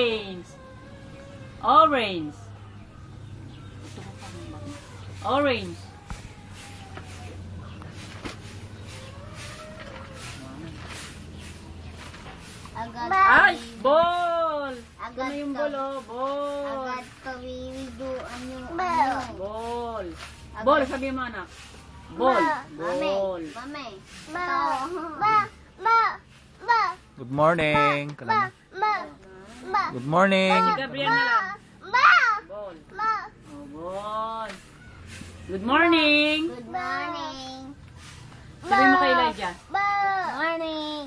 Orange. Orange. Orange. Agad Ay! Ball! Ito Agad na yung ka. ball, oh. Ball. Agad kawiwiduan yung Ball. Ball, sabi mo anak. Ball. Ball. Mame. Good morning. Good morning. Si Gabriel na lang. Ball. Oh, ball. Good morning. Good morning. Sabi mo kay Elijah. Morning.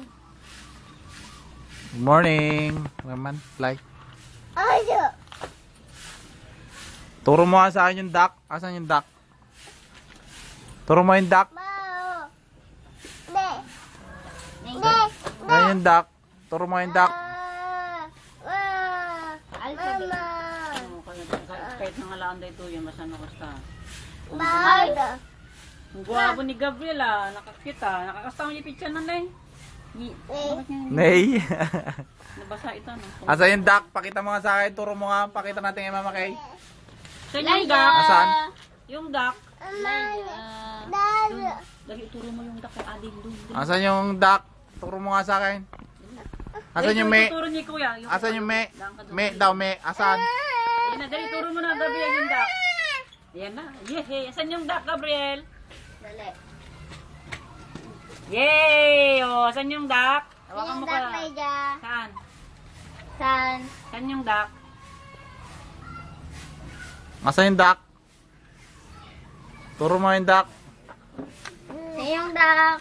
Good morning. Naman, fly. Turo mo nga sa akin yung duck. Asan yung duck? Turo mo yung duck. Ayan yung duck. Turo mo yung duck. Oh, kahit nangalaan tayo ito, yung masano ko sa. Ang guwapo ni Gabriel nakakita. Nakakasama yung picture na lang. Nay. Nabasa ito, no? Asan yung duck? Pakita mo nga sa akin. Turo mo nga. Pakita natin kay Mama Kay. Saan yung duck? Asan? Yung duck. Lagi ituro mo yung duck kay Ading doon. Asan yung duck? Turo mo nga sa akin. Asan yung me? Turo niya kuya. Asan yung me? Me daw, me. Asan? Ayan na, dali, turo mo na Gabriel yung duck. Ayan na. Yehey! Asan yung duck, Gabriel? Dali. Yay! O, asan yung duck? Hawakan mo ka. Saan? San? Saan yung duck? Asan yung duck? Turo mo yung duck. Yung duck.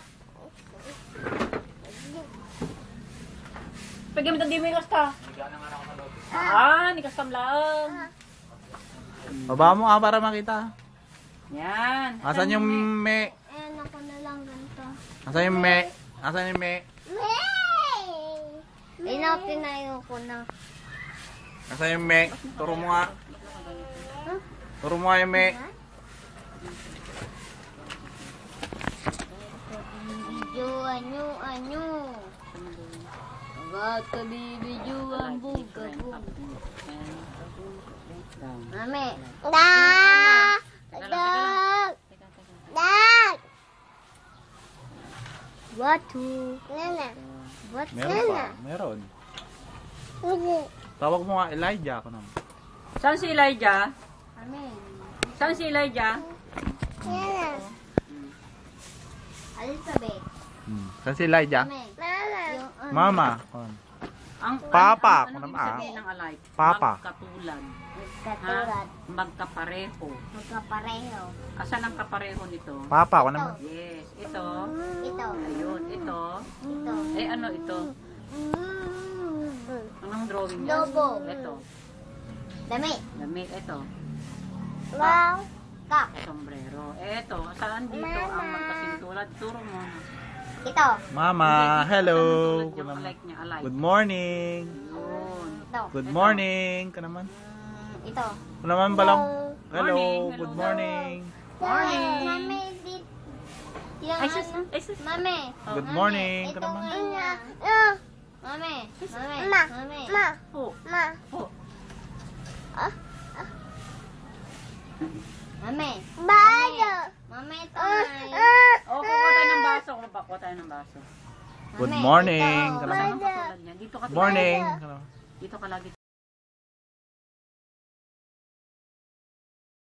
Paggamit ang di mo yung kasta. Ni kastam lang. Baba mo nga para makita. Yan. Asan yung me? Ayan ako na lang ganito. Asan yung me? Asan yung me? Tinayo ko na. Asan yung me? Turo mo nga. Turo mo nga yung me. Videoan nyo, ano. Agad ka bibidyoan, bugabog. Mami. Watu. Watu. Meron pa. Meron. Tawag mo nga Elijah ako naman. Saan si Elijah? Amen. Saan si Elijah? Elizabeth. Saan si Elijah? Amen. Mama. Ang Papa, ano kung ibig naman, sabihin ng alike? Papa. Magkatulad. Katulad. Magkapareho. Magkapareho. Asan ang kapareho nito? Papa ako naman. Yes. Ito. Ito. Ayun. Ito. Ito. Eh ano ito? Anong drawing niya? Lobo. Ito. Dami. Damit. Ito. Wow. Kak. Sombrero. Ito. Saan dito ang magkasintulad? Turo mo. Ito. Mama, hello. Yung alike niya. Alike. Good morning. Yun. Ito. Good morning. Ka naman. Ito. Ka naman balang. Hello. Morning. Good morning. Morning. Mami, dit. Yung Ay, sus. ano? Ay, sus. Mami. Good morning. Ka Ito naman. nga niya. Mami. Mami. Mami. Po. Po. Mami. Mami, ito nga. Oh, kukuha tayo ng baso. Kukuha tayo ng baso. Good Mami, morning. ito. Ka Saan naman. ang katulad niya? Dito ka. Morning. Dito ka lagi